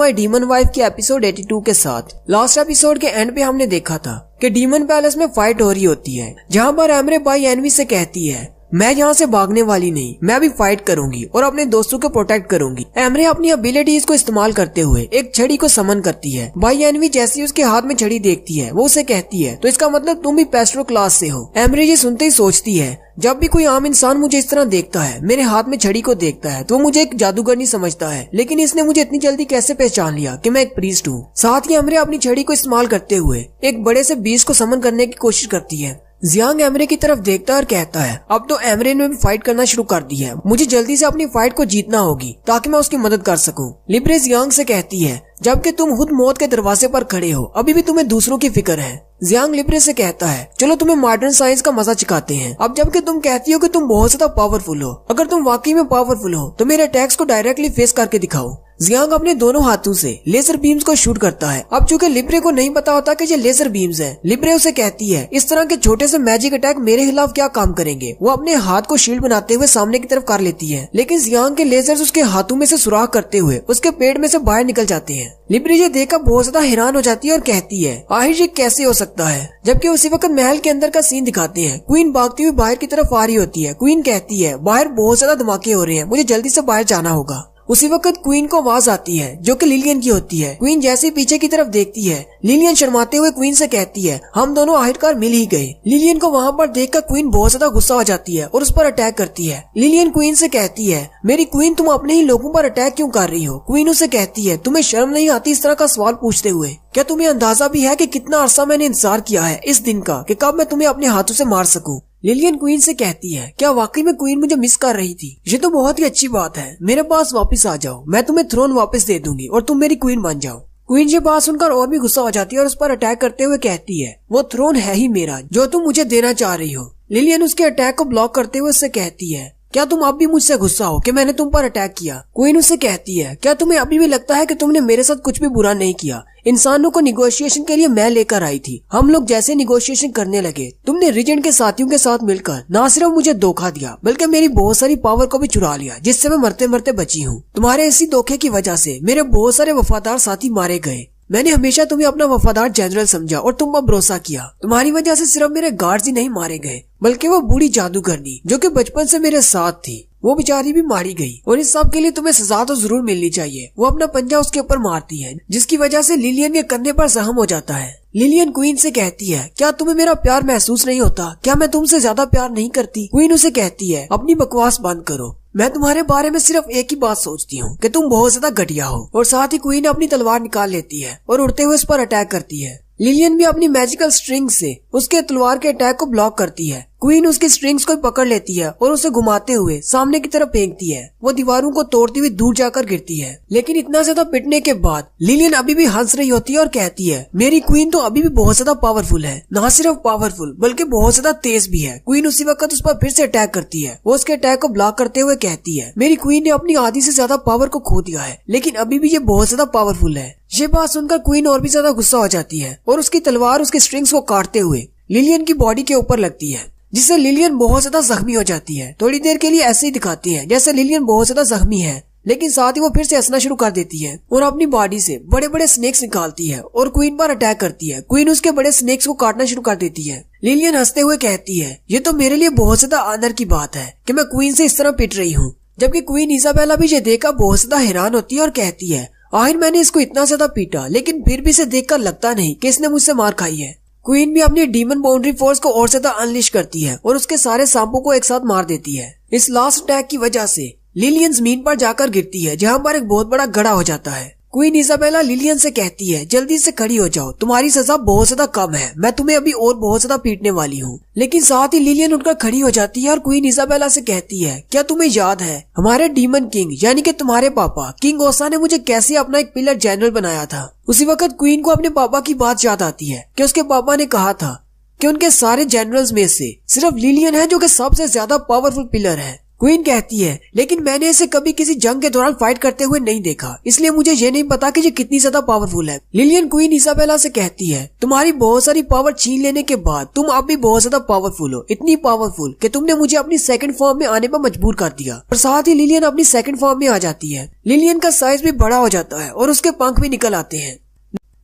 My demon wife की episode 82 के साथ। लास्ट एपिसोड के एंड पे हमने देखा था कि डीमन पैलेस में फाइट हो रही होती है, जहाँ पर एमरे बाई एनवी से कहती है मैं यहाँ से भागने वाली नहीं, मैं भी फाइट करूंगी और अपने दोस्तों को प्रोटेक्ट करूंगी। एमरे अपनी एबिलिटीज को इस्तेमाल करते हुए एक छड़ी को समन करती है। बाई एनवी जैसे ही उसके हाथ में छड़ी देखती है वो उसे कहती है तो इसका मतलब तुम भी पेस्ट्रो क्लास से हो। एमरे ये सुनते ही सोचती है जब भी कोई आम इंसान मुझे इस तरह देखता है, मेरे हाथ में छड़ी को देखता है, तो वो मुझे एक जादूगरनी समझता है, लेकिन इसने मुझे इतनी जल्दी कैसे पहचान लिया कि मैं एक प्रीस्ट हूँ। साथ ही एमरे अपनी छड़ी को इस्तेमाल करते हुए एक बड़े से बीस्ट को समन करने की कोशिश करती है। जियांग एमरे की तरफ देखता है और कहता है अब तो एमरे ने भी फाइट करना शुरू कर दी है, मुझे जल्दी से अपनी फाइट को जीतना होगी ताकि मैं उसकी मदद कर सकूं। लिब्रे जियांग से कहती है जबकि तुम खुद मौत के दरवाजे पर खड़े हो, अभी भी तुम्हें दूसरों की फिक्र है। जियांग लिब्रे से कहता है चलो तुम्हें मॉडर्न साइंस का मजा चखाते हैं। अब जबकि तुम कहती हो कि तुम बहुत ज्यादा पावरफुल हो, अगर तुम वाकई में पावरफुल हो तो मेरे अटैक्स को डायरेक्टली फेस करके दिखाओ। जियांग अपने दोनों हाथों से लेजर बीम्स को शूट करता है। अब चूंकि लिब्रे को नहीं पता होता कि ये लेजर बीम्स हैं, लिब्रे उसे कहती है इस तरह के छोटे से मैजिक अटैक मेरे खिलाफ क्या काम करेंगे। वो अपने हाथ को शील्ड बनाते हुए सामने की तरफ कर लेती है, लेकिन जियांग के लेजर्स उसके हाथों में से सुराख करते हुए उसके पेट में से बाहर निकल जाते हैं। लिब्रे ये देखकर बहुत ज्यादा हैरान हो जाती है और कहती है आखिर ये कैसे हो सकता है। जबकि उसी वक्त महल के अंदर का सीन दिखाते हैं। क्वीन भागती हुई बाहर की तरफ आ रही होती है। क्वीन कहती है बाहर बहुत ज्यादा धमाके हो रहे हैं, मुझे जल्दी से बाहर जाना होगा। उसी वक्त क्वीन को आवाज आती है जो कि लिलियन की होती है। क्वीन जैसे ही पीछे की तरफ देखती है, लिलियन शर्माते हुए क्वीन से कहती है हम दोनों आखिरकार मिल ही गए। लिलियन को वहाँ पर देखकर क्वीन बहुत ज्यादा गुस्सा हो जाती है और उस पर अटैक करती है। लिलियन क्वीन से कहती है मेरी क्वीन तुम अपने ही लोगों पर अटैक क्यों कर रही हो। क्वीन उसे कहती है तुम्हें शर्म नहीं आती इस तरह का सवाल पूछते हुए। क्या तुम्हें अंदाजा भी है कि कितना अरसा मैंने इंतजार किया है इस दिन का कि कब मैं तुम्हें अपने हाथों से मार सकूं। लिलियन क्वीन से कहती है क्या वाकई में क्वीन मुझे मिस कर रही थी, ये तो बहुत ही अच्छी बात है, मेरे पास वापस आ जाओ, मैं तुम्हें थ्रोन वापस दे दूंगी और तुम मेरी क्वीन बन जाओ। क्वीन ये बात सुनकर और भी गुस्सा हो जाती है और उस पर अटैक करते हुए कहती है वो थ्रोन है ही मेरा जो तुम मुझे देना चाह रही हो। लिलियन उसके अटैक को ब्लॉक करते हुए उससे कहती है क्या तुम अब भी मुझसे गुस्सा हो कि मैंने तुम पर अटैक किया। क्वीन उससे कहती है क्या तुम्हें अभी भी लगता है कि तुमने मेरे साथ कुछ भी बुरा नहीं किया। इंसानों को निगोशिएशन के लिए मैं लेकर आई थी, हम लोग जैसे निगोशिएशन करने लगे तुमने रीजेंट के साथियों के साथ मिलकर न सिर्फ मुझे धोखा दिया बल्कि मेरी बहुत सारी पावर को भी चुरा लिया, जिससे मैं मरते मरते बची हूँ। तुम्हारे इसी धोखे की वजह से मेरे बहुत सारे वफादार साथी मारे गए। मैंने हमेशा तुम्हें अपना वफादार जनरल समझा और तुम पर भरोसा किया। तुम्हारी वजह से सिर्फ मेरे गार्ड्स ही नहीं मारे गए बल्कि वो बूढ़ी जादूगरनी जो कि बचपन से मेरे साथ थी, वो बेचारी भी मारी गई और इस सब के लिए तुम्हें सजा तो जरूर मिलनी चाहिए। वो अपना पंजा उसके ऊपर मारती है जिसकी वजह से लिलियन के कंधे पर जख्म हो जाता है। लिलियन क्वीन से कहती है क्या तुम्हें मेरा प्यार महसूस नहीं होता, क्या मैं तुमसे ज्यादा प्यार नहीं करती। क्वीन उसे कहती है अपनी बकवास बंद करो, मैं तुम्हारे बारे में सिर्फ एक ही बात सोचती हूँ कि तुम बहुत ज्यादा घटिया हो। और साथ ही क्वीन अपनी तलवार निकाल लेती है और उड़ते हुए उस पर अटैक करती है। लिलियन भी अपनी मैजिकल स्ट्रिंग से उसके तलवार के अटैक को ब्लॉक करती है। क्वीन उसकी स्ट्रिंग्स को पकड़ लेती है और उसे घुमाते हुए सामने की तरफ फेंकती है। वो दीवारों को तोड़ती हुई दूर जाकर गिरती है, लेकिन इतना ज्यादा पिटने के बाद लिलियन अभी भी हंस रही होती है और कहती है मेरी क्वीन तो अभी भी बहुत ज्यादा पावरफुल है, ना सिर्फ पावरफुल बल्कि बहुत ज्यादा तेज भी है। क्वीन उसी वक्त उस पर फिर से अटैक करती है। वो उसके अटैक को ब्लॉक करते हुए कहती है मेरी क्वीन ने अपनी आधी से ज्यादा पावर को खो दिया है, लेकिन अभी भी ये बहुत ज्यादा पावरफुल है। ये बात सुनकर क्वीन और भी ज्यादा गुस्सा हो जाती है और उसकी तलवार उसके स्ट्रिंग्स को काटते हुए लिलियन की बॉडी के ऊपर लगती है, जिससे लिलियन बहुत ज्यादा जख्मी हो जाती है। थोड़ी देर के लिए ऐसे ही दिखाती है जैसे लिलियन बहुत ज्यादा जख्मी है, लेकिन साथ ही वो फिर से हंसना शुरू कर देती है और अपनी बॉडी से बड़े बड़े स्नेक्स निकालती है और क्वीन पर अटैक करती है। क्वीन उसके बड़े स्नेक्स को काटना शुरू कर देती है। लिलियन हंसते हुए कहती है ये तो मेरे लिए बहुत ज्यादा ऑनर की बात है कि मैं क्वीन से इस तरह पिट रही हूँ। जबकि क्वीन इजाबेला भी ये देखकर बहुत ज्यादा हैरान होती है और कहती है आखिर मैंने इसको इतना ज्यादा पीटा, लेकिन फिर भी इसे देखकर लगता नहीं कि इसने मुझसे मार खाई है। क्वीन भी अपनी डीमन बाउंड्री फोर्स को और ज्यादा अनलिश करती है और उसके सारे सांपों को एक साथ मार देती है। इस लास्ट अटैक की वजह से लिलियन जमीन पर जाकर गिरती है, जहाँ पर एक बहुत बड़ा गड्ढा हो जाता है। क्वीन इजाबेला लिलियन से कहती है जल्दी से खड़ी हो जाओ, तुम्हारी सजा बहुत ज्यादा कम है, मैं तुम्हें अभी और बहुत ज्यादा पीटने वाली हूँ। लेकिन साथ ही लिलियन उठकर खड़ी हो जाती है और क्वीन इजाबेला से कहती है क्या तुम्हें याद है हमारे डीमन किंग यानी कि तुम्हारे पापा किंग ओसा ने मुझे कैसे अपना एक पिलर जनरल बनाया था। उसी वक्त क्वीन को अपने पापा की बात याद आती है कि उसके पापा ने कहा था कि उनके सारे जनरल्स में से सिर्फ लिलियन है जो कि सबसे ज्यादा पावरफुल पिलर है। क्वीन कहती है लेकिन मैंने इसे कभी किसी जंग के दौरान फाइट करते हुए नहीं देखा, इसलिए मुझे ये नहीं पता कि ये कितनी ज्यादा पावरफुल है। लिलियन क्वीन इसाबेला से कहती है तुम्हारी बहुत सारी पावर छीन लेने के बाद तुम अब भी बहुत ज्यादा पावरफुल हो, इतनी पावरफुल कि तुमने मुझे अपनी सेकंड फॉर्म में आने पर मजबूर कर दिया। और साथ ही लिलियन अपनी सेकंड फॉर्म में आ जाती है। लिलियन का साइज भी बड़ा हो जाता है और उसके पंख भी निकल आते हैं।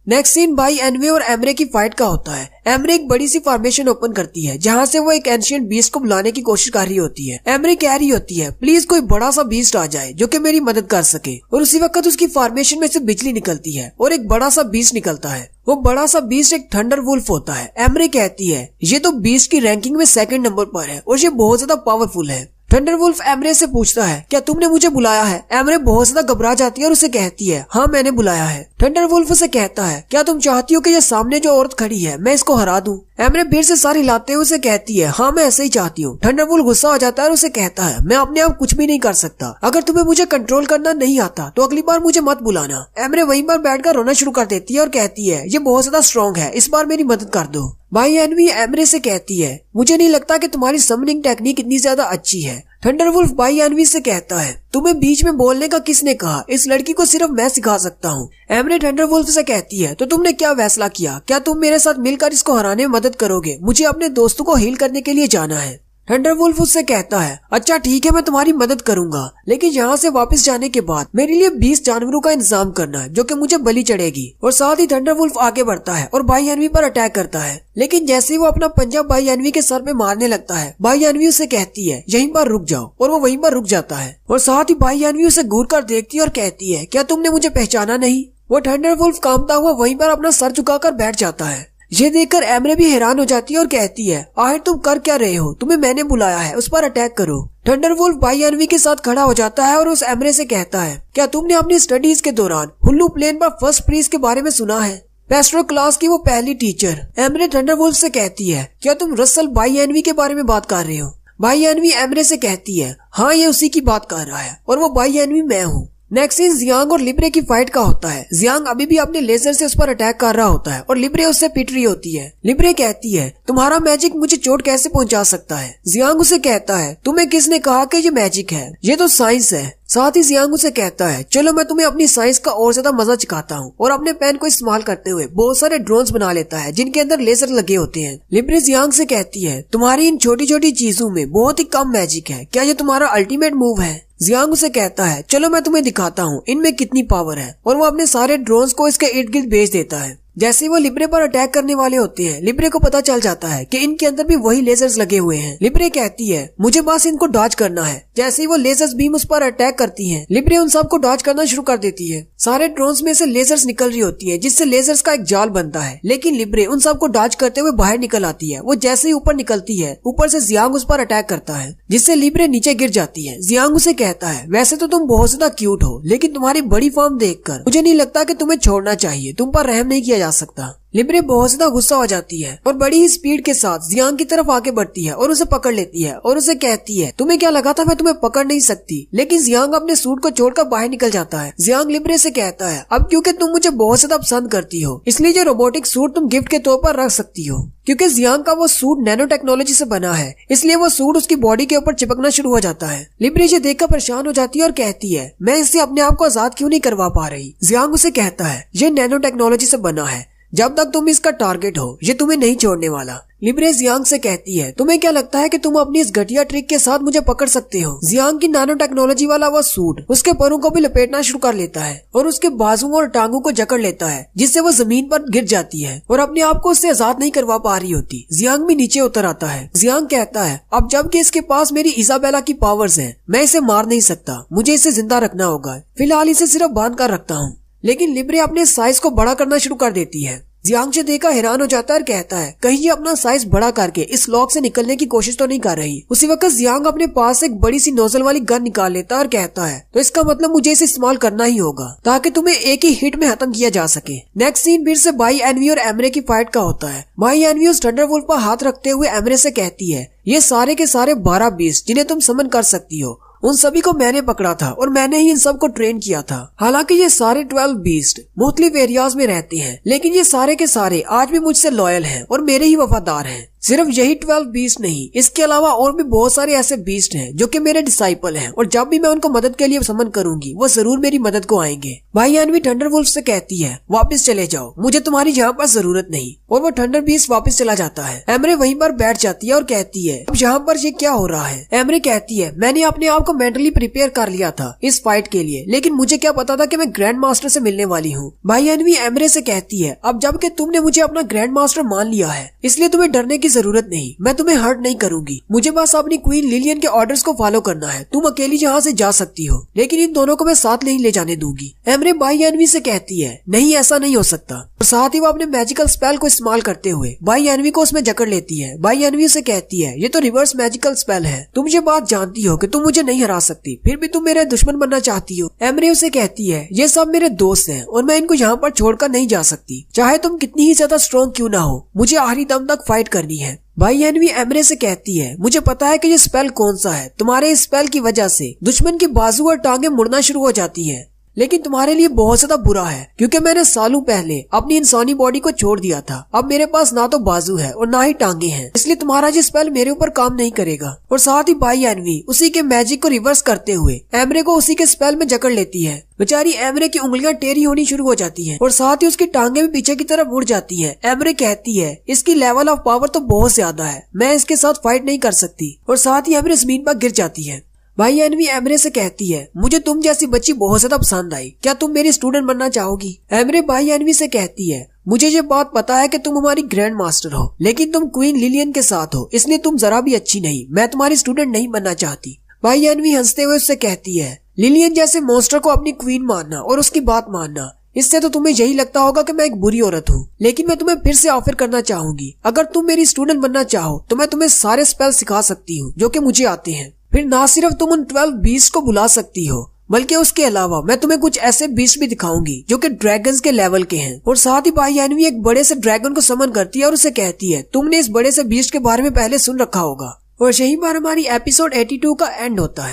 नेक्स्ट सीन भाई एनवे और एमरे की फाइट का होता है। एमरे एक बड़ी सी फॉर्मेशन ओपन करती है जहाँ से वो एक एंशिएंट बीस्ट को बुलाने की कोशिश कर रही होती है। एमरे कह रही होती है प्लीज कोई बड़ा सा बीस्ट आ जाए जो कि मेरी मदद कर सके, और उसी वक्त उसकी फॉर्मेशन में से बिजली निकलती है और एक बड़ा सा बीस्ट निकलता है। वो बड़ा सा बीस्ट एक थंडर वुल्फ होता है। एमरे कहती है ये तो बीस्ट की रैंकिंग में सेकंड नंबर पर है और ये बहुत ज्यादा पावरफुल है। थंडरवुल्फ एमरे से पूछता है क्या तुमने मुझे बुलाया है? एमरे बहुत ज्यादा घबरा जाती है और उसे कहती है हाँ मैंने बुलाया है। थंडरवुल्फ से कहता है क्या तुम चाहती हो कि ये सामने जो औरत खड़ी है मैं इसको हरा दूं? एमरे फिर से सारी लाते हुए उसे कहती है हाँ मैं ऐसे ही चाहती हूँ। थंडरवुल्फ गुस्सा हो जाता है और उसे कहता है मैं अपने आप कुछ भी नहीं कर सकता, अगर तुम्हें मुझे कंट्रोल करना नहीं आता तो अगली बार मुझे मत बुलाना। एमरे वहीं पर बैठकर रोना शुरू कर देती है और कहती है ये बहुत ज्यादा स्ट्रॉन्ग है, इस बार मेरी मदद कर दो। भाई एनवी एमरे से कहती है मुझे नहीं लगता कि तुम्हारी समनिंग टेक्निक इतनी ज्यादा अच्छी है। थंडरवुल्फ भाई एनवी से कहता है तुम्हें बीच में बोलने का किसने कहा? इस लड़की को सिर्फ मैं सिखा सकता हूँ। एमरे थंडरवुल्फ से कहती है तो तुमने क्या फैसला किया? क्या तुम मेरे साथ मिलकर इसको हराने में मदद करोगे? मुझे अपने दोस्तों को हील करने के लिए जाना है। थंडरवुल्फ उससे कहता है अच्छा ठीक है मैं तुम्हारी मदद करूंगा, लेकिन यहाँ से वापस जाने के बाद मेरे लिए 20 जानवरों का इंतजाम करना है जो कि मुझे बलि चढ़ेगी। और साथ ही थंडरवुल्फ आगे बढ़ता है और भाई एनवी पर अटैक करता है, लेकिन जैसे ही वो अपना पंजा भाई एनवी के सर पे मारने लगता है भाई एनवी उसे कहती है यहीं पर रुक जाओ, और वो वहीं पर रुक जाता है। और साथ ही भाई एनवी उसे घूर कर देखती है और कहती है क्या तुमने मुझे पहचाना नहीं? वो थंडरवुल्फ कांपता हुआ वहीं पर अपना सर झुकाकर बैठ जाता है। ये देखकर एमरे भी हैरान हो जाती है और कहती है आखिर तुम कर क्या रहे हो? तुम्हें मैंने बुलाया है, उस पर अटैक करो। थंडरवुल्फ भाई एनवी के साथ खड़ा हो जाता है और उस एमरे से कहता है क्या तुमने अपनी स्टडीज के दौरान हुल्लू प्लेन पर फर्स्ट प्रीज के बारे में सुना है? पेस्ट्रो क्लास की वो पहली टीचर। एमरे थंडरवुल्फ से कहती है क्या तुम रसल भाई एनवी के बारे में बात कर रहे हो? भाई एनवी एमरे से कहती है हाँ ये उसी की बात कर रहा है और वो भाई एनवी मैं हूँ। नेक्स्ट सीन जियांग और लिब्रे की फाइट का होता है। जियांग अभी भी अपने लेजर से उस पर अटैक कर रहा होता है और लिब्रे उससे पिट रही होती है। लिब्रे कहती है तुम्हारा मैजिक मुझे चोट कैसे पहुंचा सकता है? जियांग उसे कहता है तुम्हें किसने कहा कि ये मैजिक है? ये तो साइंस है। साथ ही जियांग उसे कहता है चलो मैं तुम्हें अपनी साइंस का और ज्यादा मजा चखाता हूँ, और अपने पेन को इस्तेमाल करते हुए बहुत सारे ड्रोन्स बना लेता है जिनके अंदर लेजर लगे होते हैं। लिब्रे जियांग से कहती है तुम्हारी इन छोटी छोटी चीजों में बहुत ही कम मैजिक है, क्या ये तुम्हारा अल्टीमेट मूव है? जियांग उसे कहता है चलो मैं तुम्हें दिखाता हूँ इनमें कितनी पावर है, और वो अपने सारे ड्रोन्स को इसके इर्द गिर्द भेज देता है। जैसे ही वो लिब्रे पर अटैक करने वाले होते हैं लिब्रे को पता चल जाता है कि इनके अंदर भी वही लेजर्स लगे हुए हैं। लिब्रे कहती है मुझे बस इनको डॉज करना है। जैसे ही वो लेजर्स बीम उस पर अटैक करती हैं, लिब्रे उन सबको डॉज करना शुरू कर देती है। सारे ड्रोन्स में से लेजर्स निकल रही होती है जिससे लेजर्स का एक जाल बनता है, लेकिन लिब्रे उन सबको डॉज करते हुए बाहर निकल आती है। वो जैसे ही ऊपर निकलती है ऊपर से जियांग उस पर अटैक करता है जिससे लिब्रे नीचे गिर जाती है। जियांग उसे कहता है वैसे तो तुम बहुत ज्यादा क्यूट हो, लेकिन तुम्हारी बड़ी फॉर्म देखकर मुझे नहीं लगता कि तुम्हें छोड़ना चाहिए, तुम पर रहम नहीं किया जा सकता। लिब्रे बहुत ज्यादा गुस्सा हो जाती है और बड़ी ही स्पीड के साथ जियांग की तरफ आगे बढ़ती है और उसे पकड़ लेती है और उसे कहती है तुम्हें क्या लगा था मैं तुम्हें पकड़ नहीं सकती? लेकिन जियांग अपने सूट को छोड़कर बाहर निकल जाता है। जियांग लिब्रे से कहता है अब क्योंकि तुम मुझे बहुत ज्यादा पसंद करती हो इसलिए जो रोबोटिक सूट तुम गिफ्ट के तौर पर रख सकती हो। क्योंकि जियांग का वो सूट नैनो टेक्नोलॉजी से बना है इसलिए वो सूट उसकी बॉडी के ऊपर चिपकना शुरू हो जाता है। लिब्रे ये देखकर परेशान हो जाती है और कहती है मैं इससे अपने आप को आजाद क्यों नहीं करवा पा रही? जियांग उसे कहता है ये नैनो टेक्नोलॉजी से बना है, जब तक तुम इसका टारगेट हो ये तुम्हें नहीं छोड़ने वाला। लिब्रे जियांग से कहती है तुम्हें क्या लगता है कि तुम अपनी इस घटिया ट्रिक के साथ मुझे पकड़ सकते हो? जियांग की नैनो टेक्नोलॉजी वाला वो सूट उसके पैरों को भी लपेटना शुरू कर लेता है और उसके बाजुओं और टांगों को जकड़ लेता है जिससे वो जमीन पर गिर जाती है और अपने आप को उससे आजाद नहीं करवा पा रही होती। जियांग भी नीचे उतर आता है। जियांग कहता है अब जबकि इसके पास मेरी इसाबेला की पावर्स है मैं इसे मार नहीं सकता, मुझे इसे जिंदा रखना होगा, फिलहाल इसे सिर्फ बांध कर रखता हूँ। लेकिन लिब्रे अपने साइज को बड़ा करना शुरू कर देती है। जियांग से देखकर हैरान हो जाता है और कहता है कहीं ये अपना साइज बड़ा करके इस लॉक से निकलने की कोशिश तो नहीं कर रही। उसी वक्त जियांग अपने पास एक बड़ी सी नोजल वाली गन निकाल लेता है और कहता है तो इसका मतलब मुझे इसे इस्तेमाल करना ही होगा ताकि तुम्हें एक ही हिट में खत्म किया जा सके। नेक्स्ट सीन फिर से भाई एनवी और एमरे की फाइट का होता है। भाई एनवी उस थंडरवुल्फ पर हाथ रखते हुए एमरे से कहती है ये सारे के सारे 12 बीस्ट जिन्हें तुम समन कर सकती हो उन सभी को मैंने पकड़ा था और मैंने ही इन सब को ट्रेन किया था। हालांकि ये सारे 12 बीस्ट मुख्तलिफ एरियाज में रहते हैं, लेकिन ये सारे के सारे आज भी मुझसे लॉयल हैं और मेरे ही वफादार हैं। सिर्फ यही 12 बीस्ट नहीं, इसके अलावा और भी बहुत सारे ऐसे बीस्ट हैं जो कि मेरे डिसाइपल हैं और जब भी मैं उनको मदद के लिए समन करूंगी वो जरूर मेरी मदद को आएंगे। भाई एनवी थंडरवुल्फ से कहती है वापस चले जाओ, मुझे तुम्हारी यहाँ पर जरूरत नहीं, और वो थंडर बीस्ट वापस चला जाता है। एमरे वहीं पर बैठ जाती है और कहती है अब यहाँ पर ये क्या हो रहा है। एमरे कहती है मैंने अपने आप को मेंटली प्रिपेयर कर लिया था इस फाइट के लिए, लेकिन मुझे क्या पता था कि मैं ग्रैंड मास्टर से मिलने वाली हूँ। भाई एनवी एमरे से कहती है अब जबकि तुमने मुझे अपना ग्रैंड मास्टर मान लिया है इसलिए तुम्हें डरने की जरूरत नहीं, मैं तुम्हें हर्ट नहीं करूंगी, मुझे बस अपनी क्वीन लिलियन के ऑर्डर्स को फॉलो करना है, तुम अकेली यहाँ से जा सकती हो लेकिन इन दोनों को मैं साथ नहीं ले जाने दूंगी। एमरे भाई एनवी से कहती है नहीं ऐसा नहीं हो सकता, और साथ ही वो अपने मैजिकल स्पेल को इस्तेमाल करते हुए भाई एनवी को उसमें जकड़ लेती है। भाई एनवी से कहती है ये तो रिवर्स मैजिकल स्पेल है, तुम ये बात जानती हो कि तुम मुझे नहीं हरा सकती, फिर भी तुम मेरे दुश्मन बनना चाहती हो। एमरे उसे कहती है ये सब मेरे दोस्त हैं और मैं इनको यहाँ पर छोड़कर नहीं जा सकती, चाहे तुम कितनी ही ज्यादा स्ट्रॉन्ग क्यों ना हो, मुझे आखिरी दम तक फाइट करनी है। भाई एनवी एमरे से कहती है मुझे पता है कि ये स्पेल कौन सा है, तुम्हारे इस स्पेल की वजह से दुश्मन की बाजू और टांगे मुड़ना शुरू हो जाती हैं, लेकिन तुम्हारे लिए बहुत ज्यादा बुरा है क्योंकि मैंने सालों पहले अपनी इंसानी बॉडी को छोड़ दिया था, अब मेरे पास ना तो बाजू है और ना ही टांगे हैं, इसलिए तुम्हारा ये स्पेल मेरे ऊपर काम नहीं करेगा। और साथ ही भाई एनवी उसी के मैजिक को रिवर्स करते हुए एमरे को उसी के स्पेल में जकड़ लेती है। बेचारी एमरे की उंगलियां टेढ़ी होनी शुरू हो जाती हैं और साथ ही उसकी टांगे भी पीछे की तरफ मुड़ जाती हैं। एमरे कहती है इसकी लेवल ऑफ पावर तो बहुत ज्यादा है, मैं इसके साथ फाइट नहीं कर सकती, और साथ ही एमरे जमीन पर गिर जाती है। भाई एनवी एमरे से कहती है मुझे तुम जैसी बच्ची बहुत ज्यादा पसंद आई, क्या तुम मेरी स्टूडेंट बनना चाहोगी। एमरे भाई एनवी से कहती है मुझे ये बात पता है कि तुम हमारी ग्रैंड मास्टर हो, लेकिन तुम क्वीन लिलियन के साथ हो इसलिए तुम जरा भी अच्छी नहीं, मैं तुम्हारी स्टूडेंट नहीं बनना चाहती। भाई एनवी हंसते हुए उससे कहती है लिलियन जैसे मॉन्स्टर को अपनी क्वीन मानना और उसकी बात मानना, इससे तो तुम्हें यही लगता होगा कि मैं एक बुरी औरत हूँ, लेकिन मैं तुम्हें फिर से ऑफर करना चाहूंगी, अगर तुम मेरी स्टूडेंट बनना चाहो तो मैं तुम्हें सारे स्पेल सिखा सकती हूँ जो कि मुझे आते हैं। फिर ना सिर्फ तुम उन 12 बीस्ट को बुला सकती हो बल्कि उसके अलावा मैं तुम्हें कुछ ऐसे बीस्ट भी दिखाऊंगी जो कि ड्रैगन्स के लेवल के हैं। और साथ ही भाई एनवी एक बड़े से ड्रैगन को समन करती है और उसे कहती है तुमने इस बड़े से बीस्ट के बारे में पहले सुन रखा होगा। और यहीं पर हमारी एपिसोड 82 का एंड होता है।